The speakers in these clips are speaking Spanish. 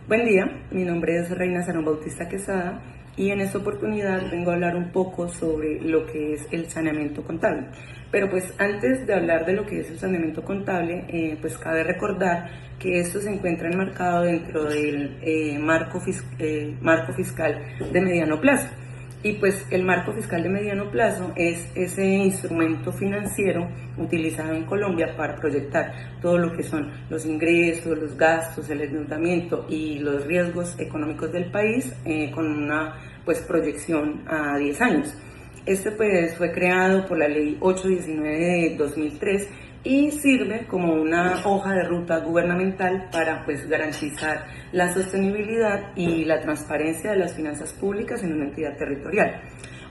Buen día, mi nombre es Reina Sarón Bautista Quesada y en esta oportunidad vengo a hablar un poco sobre lo que es el saneamiento contable. Pero pues antes de hablar de lo que es el saneamiento contable, pues cabe recordar que esto se encuentra enmarcado dentro del marco fiscal de mediano plazo. Y pues el marco fiscal de mediano plazo es ese instrumento financiero utilizado en Colombia para proyectar todo lo que son los ingresos, los gastos, el endeudamiento y los riesgos económicos del país con una pues proyección a 10 años. Este pues fue creado por la ley 819 de 2003 y sirve como una hoja de ruta gubernamental para pues garantizar la sostenibilidad y la transparencia de las finanzas públicas en una entidad territorial.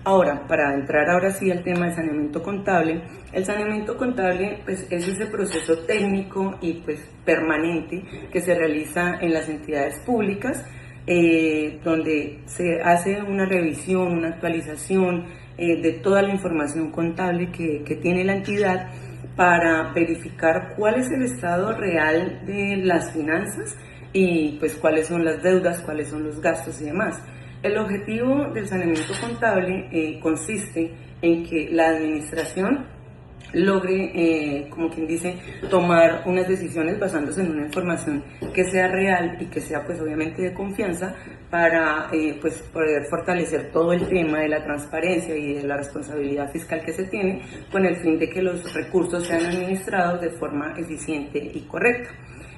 Ahora, para entrar ahora sí al tema del saneamiento contable, el saneamiento contable pues es ese proceso técnico y pues permanente que se realiza en las entidades públicas, donde se hace una revisión, una actualización de toda la información contable que tiene la entidad para verificar cuál es el estado real de las finanzas y pues cuáles son las deudas, cuáles son los gastos y demás. El objetivo del saneamiento contable consiste en que la administración logre, como quien dice, tomar unas decisiones basándose en una información que sea real y que sea pues obviamente de confianza para pues poder fortalecer todo el tema de la transparencia y de la responsabilidad fiscal que se tiene con el fin de que los recursos sean administrados de forma eficiente y correcta.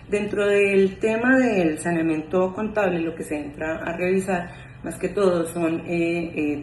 Dentro del tema del saneamiento contable, lo que se entra a revisar más que todo son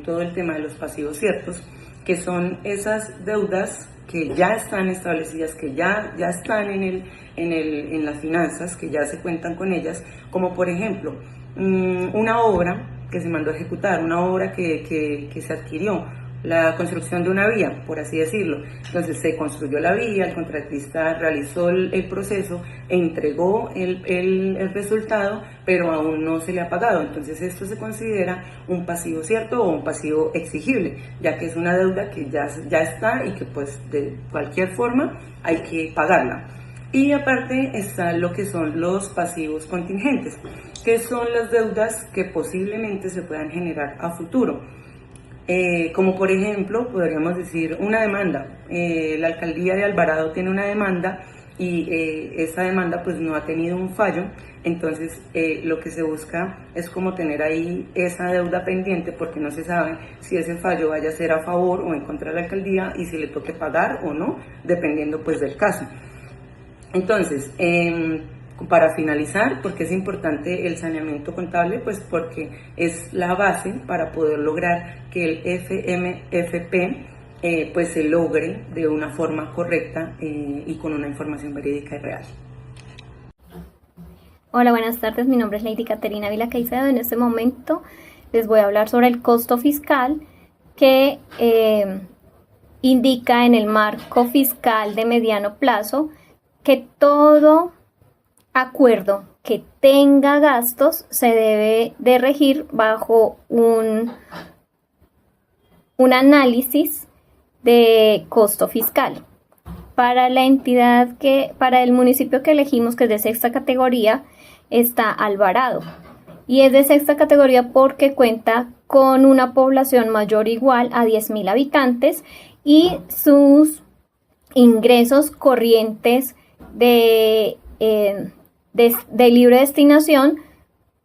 todo el tema de los pasivos ciertos, que son esas deudas que ya están establecidas, que ya están en las finanzas, que ya se cuentan con ellas, como por ejemplo una obra que se mandó a ejecutar, una obra que se adquirió, la construcción de una vía, por así decirlo. Entonces se construyó la vía, el contratista realizó el proceso e entregó el resultado, pero aún no se le ha pagado. Entonces esto se considera un pasivo cierto o un pasivo exigible, ya que es una deuda que ya está y que pues de cualquier forma hay que pagarla. Y aparte está lo que son los pasivos contingentes, que son las deudas que posiblemente se puedan generar a futuro. Como por ejemplo, podríamos decir una demanda. La alcaldía de Alvarado tiene una demanda y esa demanda pues no ha tenido un fallo, entonces lo que se busca es como tener ahí esa deuda pendiente porque no se sabe si ese fallo vaya a ser a favor o en contra de la alcaldía y si le toque pagar o no, dependiendo pues del caso. Entonces, para finalizar, ¿porque es importante el saneamiento contable? Pues porque es la base para poder lograr que el FMFP pues se logre de una forma correcta y con una información verídica y real. Hola, buenas tardes. Mi nombre es Lady Caterina Vila Caicedo. En este momento les voy a hablar sobre el costo fiscal que indica en el marco fiscal de mediano plazo que todo acuerdo que tenga gastos se debe de regir bajo un análisis de costo fiscal. Para la entidad para el municipio que elegimos, que es de sexta categoría, está Alvarado. Y es de sexta categoría porque cuenta con una población mayor o igual a 10.000 habitantes y sus ingresos corrientes de libre destinación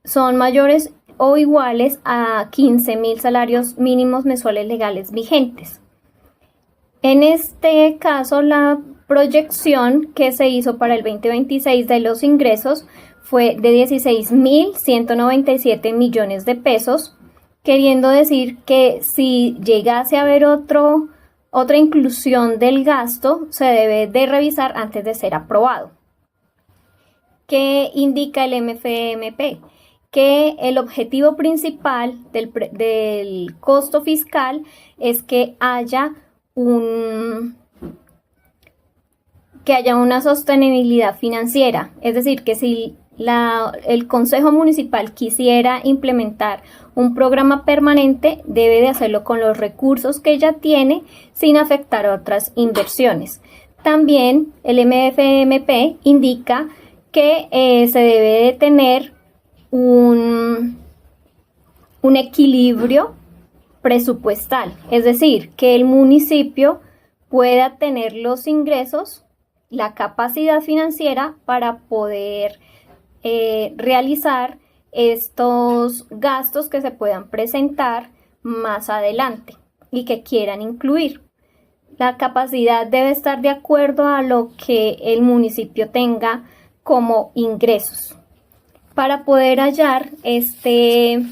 son mayores o iguales a 15.000 salarios mínimos mensuales legales vigentes. En este caso, la proyección que se hizo para el 2026 de los ingresos fue de 16.197 millones de pesos, queriendo decir que si llegase a haber otra inclusión del gasto, se debe de revisar antes de ser aprobado. ¿Qué indica el MFMP? Que el objetivo principal del costo fiscal es que haya una sostenibilidad financiera. Es decir, que si el Consejo Municipal quisiera implementar un programa permanente, debe de hacerlo con los recursos que ya tiene sin afectar otras inversiones. También el MFMP indica que se debe de tener un equilibrio presupuestal, es decir, que el municipio pueda tener los ingresos, la capacidad financiera para poder realizar estos gastos que se puedan presentar más adelante y que quieran incluir. La capacidad debe estar de acuerdo a lo que el municipio tenga como ingresos. Para poder hallar este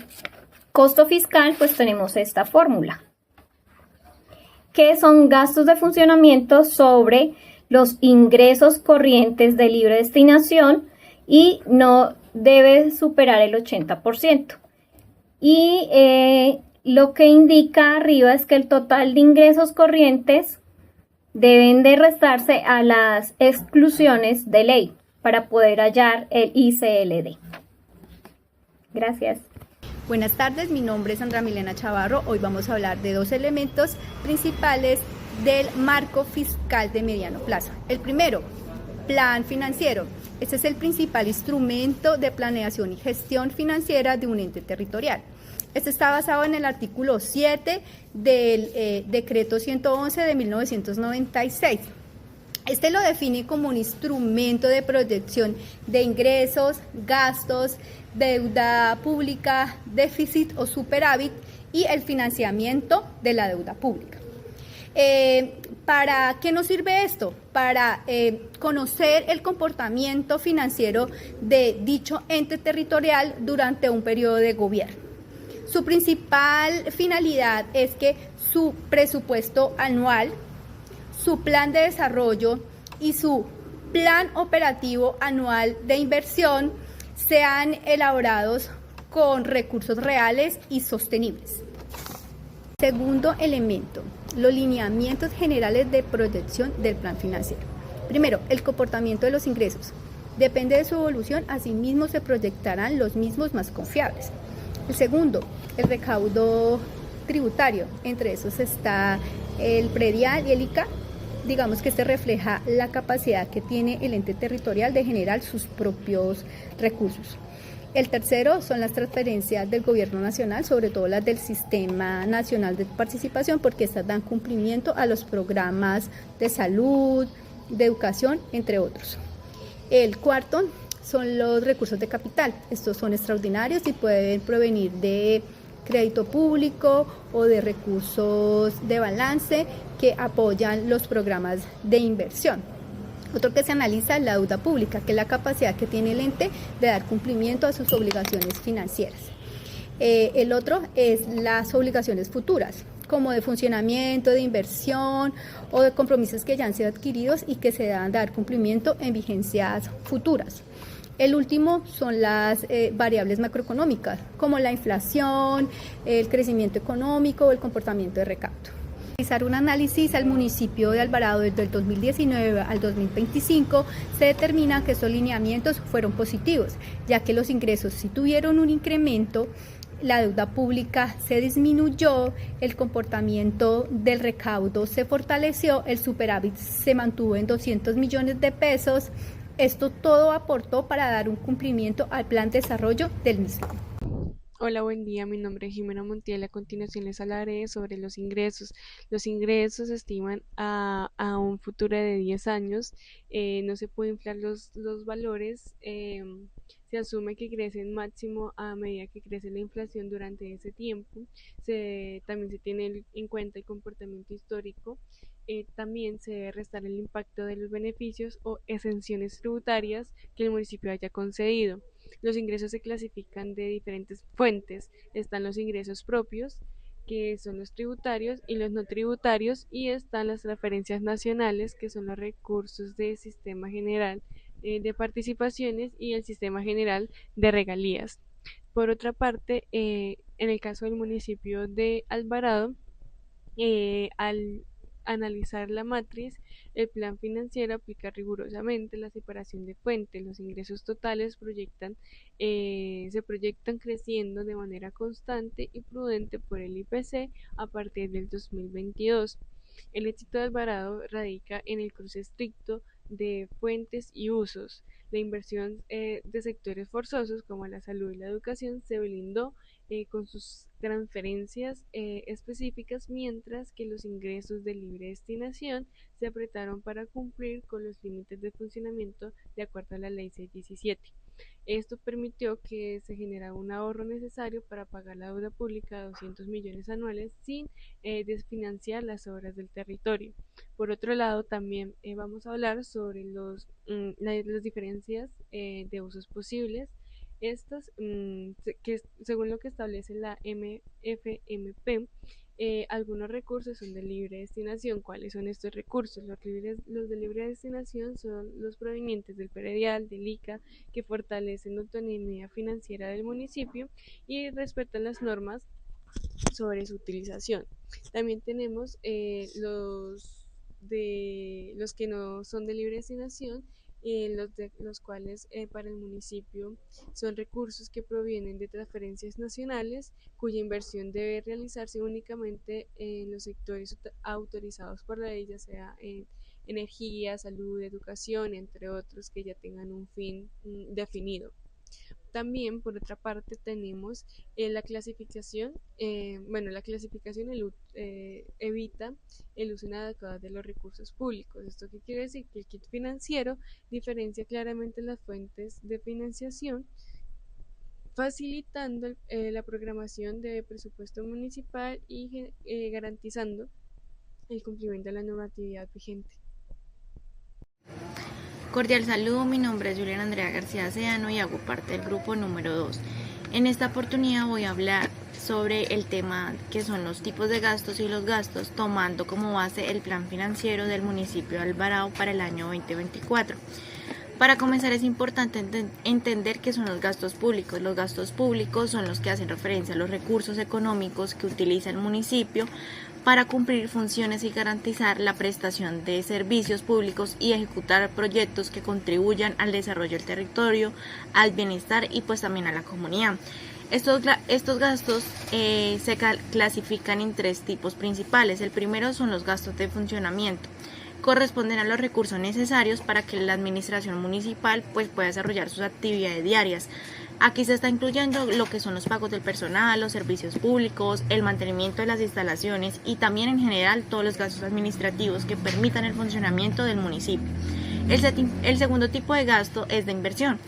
costo fiscal, pues tenemos esta fórmula, que son gastos de funcionamiento sobre los ingresos corrientes de libre destinación y no debe superar el 80%. Y lo que indica arriba es que el total de ingresos corrientes deben de restarse a las exclusiones de ley para poder hallar el ICLD. Gracias. Buenas tardes, mi nombre es Sandra Milena Chavarro. Hoy vamos a hablar de dos elementos principales del marco fiscal de mediano plazo. El primero, plan financiero. Este es el principal instrumento de planeación y gestión financiera de un ente territorial. Este está basado en el artículo 7 del Decreto 111 de 1996. Este lo define como un instrumento de proyección de ingresos, gastos, deuda pública, déficit o superávit y el financiamiento de la deuda pública. ¿Para qué nos sirve esto? Para conocer el comportamiento financiero de dicho ente territorial durante un periodo de gobierno. Su principal finalidad es que su presupuesto anual, su plan de desarrollo y su plan operativo anual de inversión sean elaborados con recursos reales y sostenibles. Segundo elemento, los lineamientos generales de proyección del plan financiero. Primero, el comportamiento de los ingresos. Depende de su evolución, asimismo se proyectarán los mismos más confiables. El segundo, el recaudo tributario. Entre esos está el predial y el ICA. Digamos que este refleja la capacidad que tiene el ente territorial de generar sus propios recursos. El tercero son las transferencias del gobierno nacional, sobre todo las del Sistema Nacional de Participación, porque estas dan cumplimiento a los programas de salud, de educación, entre otros. El cuarto son los recursos de capital. Estos son extraordinarios y pueden provenir de crédito público o de recursos de balance que apoyan los programas de inversión. Otro que se analiza es la deuda pública, que es la capacidad que tiene el ente de dar cumplimiento a sus obligaciones financieras. El otro es las obligaciones futuras, como de funcionamiento, de inversión o de compromisos que ya han sido adquiridos y que se deben dar cumplimiento en vigencias futuras. El último son las variables macroeconómicas, como la inflación, el crecimiento económico o el comportamiento de recaudo. Realizar un análisis al municipio de Alvarado desde el 2019 al 2025, se determina que estos lineamientos fueron positivos, ya que los ingresos sí tuvieron un incremento, la deuda pública se disminuyó, el comportamiento del recaudo se fortaleció, el superávit se mantuvo en 200 millones de pesos. Esto todo aportó para dar un cumplimiento al plan de desarrollo del mismo. Hola, buen día. Mi nombre es Jimena Montiel. A continuación les hablaré sobre los ingresos. Los ingresos se estiman a un futuro de 10 años. No se puede inflar los valores. Se asume que crecen máximo a medida que crece la inflación durante ese tiempo. También se tiene en cuenta el comportamiento histórico. También se debe restar el impacto de los beneficios o exenciones tributarias que el municipio haya concedido. Los ingresos se clasifican de diferentes fuentes. Están los ingresos propios, que son los tributarios, y los no tributarios, y están las transferencias nacionales, que son los recursos del Sistema General de Participaciones y el Sistema General de Regalías. Por otra parte, en el caso del municipio de Alvarado, al analizar la matriz, el plan financiero aplica rigurosamente la separación de fuentes. Los ingresos totales se proyectan creciendo de manera constante y prudente por el IPC a partir del 2022. El éxito de Alvarado radica en el cruce estricto de fuentes y usos. La inversión de sectores forzosos como la salud y la educación se blindó con sus transferencias específicas, mientras que los ingresos de libre destinación se apretaron para cumplir con los límites de funcionamiento de acuerdo a la Ley 617. Esto permitió que se generara un ahorro necesario para pagar la deuda pública de 200 millones anuales sin desfinanciar las obras del territorio. Por otro lado, también vamos a hablar sobre las diferencias de usos posibles. Estas, que según lo que establece la MFMP, algunos recursos son de libre destinación. ¿Cuáles son estos recursos? Los de libre destinación son los provenientes del predial, del ICA, que fortalecen la autonomía financiera del municipio y respetan las normas sobre su utilización. También tenemos los que no son de libre destinación, los cuales para el municipio son recursos que provienen de transferencias nacionales, cuya inversión debe realizarse únicamente en los sectores autorizados por la ley, ya sea en energía, salud, educación, entre otros, que ya tengan un fin definido. También, por otra parte, tenemos la clasificación. La clasificación evita el uso inadecuado de los recursos públicos. ¿Esto qué quiere decir? Que el kit financiero diferencia claramente las fuentes de financiación, facilitando la programación de presupuesto municipal y garantizando el cumplimiento de la normatividad vigente. Cordial saludo, mi nombre es Juliana Andrea García Sedano y hago parte del grupo número 2. En esta oportunidad voy a hablar sobre el tema que son los tipos de gastos y los gastos, tomando como base el plan financiero del municipio de Alvarado para el año 2024. Para comenzar, es importante entender qué son los gastos públicos. Los gastos públicos son los que hacen referencia a los recursos económicos que utiliza el municipio para cumplir funciones y garantizar la prestación de servicios públicos y ejecutar proyectos que contribuyan al desarrollo del territorio, al bienestar y pues también a la comunidad. Estos gastos se clasifican en 3 tipos principales. El primero son los gastos de funcionamiento. Corresponden a los recursos necesarios para que la administración municipal pues pueda desarrollar sus actividades diarias. Aquí se está incluyendo lo que son los pagos del personal, los servicios públicos, el mantenimiento de las instalaciones y también en general todos los gastos administrativos que permitan el funcionamiento del municipio. El segundo tipo de gasto es de inversión.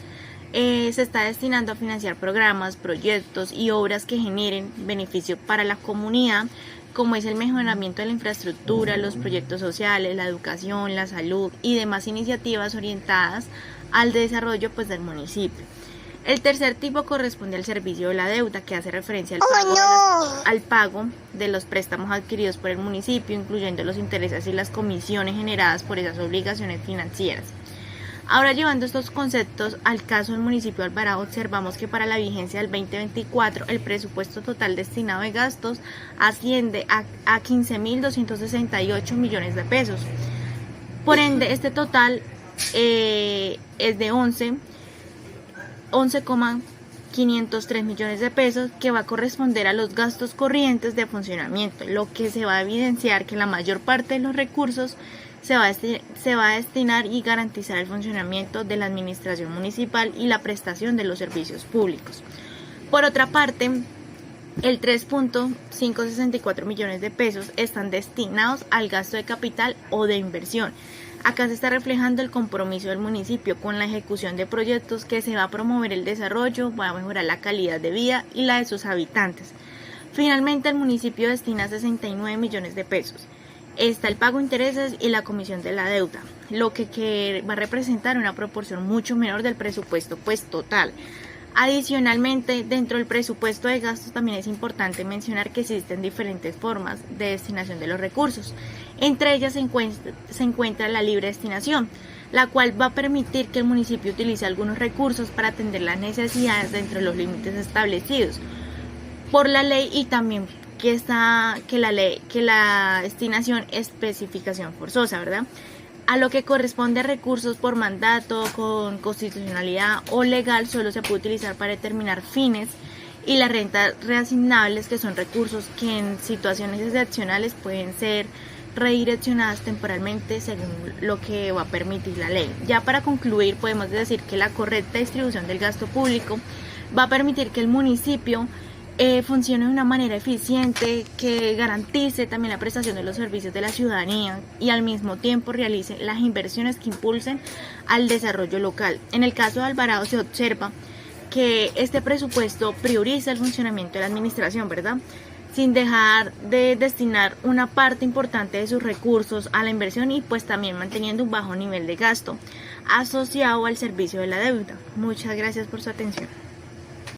Se está destinando a financiar programas, proyectos y obras que generen beneficio para la comunidad, como es el mejoramiento de la infraestructura, los proyectos sociales, la educación, la salud y demás iniciativas orientadas al desarrollo pues del municipio. El tercer tipo corresponde al servicio de la deuda, que hace referencia al pago de los préstamos adquiridos por el municipio, incluyendo los intereses y las comisiones generadas por esas obligaciones financieras. Ahora, llevando estos conceptos al caso del municipio de Alvarado, observamos que para la vigencia del 2024 el presupuesto total destinado de gastos asciende a 15.268 millones de pesos. Por ende, este total es de 11,503 millones de pesos, que va a corresponder a los gastos corrientes de funcionamiento, lo que se va a evidenciar que la mayor parte de los recursos se va a destinar y garantizar el funcionamiento de la administración municipal y la prestación de los servicios públicos. Por otra parte, el 3.564 millones de pesos están destinados al gasto de capital o de inversión. Acá se está reflejando el compromiso del municipio con la ejecución de proyectos que se va a promover el desarrollo, va a mejorar la calidad de vida y la de sus habitantes. Finalmente, el municipio destina 69 millones de pesos. Está el pago de intereses y la comisión de la deuda, lo que va a representar una proporción mucho menor del presupuesto pues total. Adicionalmente, dentro del presupuesto de gastos también es importante mencionar que existen diferentes formas de destinación de los recursos. Entre ellas se encuentra la libre destinación, la cual va a permitir que el municipio utilice algunos recursos para atender las necesidades dentro de los límites establecidos por la ley, y también que la destinación es especificación forzosa, ¿verdad? A lo que corresponde a recursos por mandato, con constitucionalidad o legal, solo se puede utilizar para determinar fines, y las rentas reasignables, que son recursos que en situaciones excepcionales pueden ser redireccionadas temporalmente según lo que va a permitir la ley. Ya para concluir, podemos decir que la correcta distribución del gasto público va a permitir que el municipio funcione de una manera eficiente, que garantice también la prestación de los servicios de la ciudadanía y al mismo tiempo realice las inversiones que impulsen al desarrollo local. En el caso de Alvarado se observa que este presupuesto prioriza el funcionamiento de la administración, ¿verdad?, sin dejar de destinar una parte importante de sus recursos a la inversión y pues también manteniendo un bajo nivel de gasto asociado al servicio de la deuda. Muchas gracias por su atención.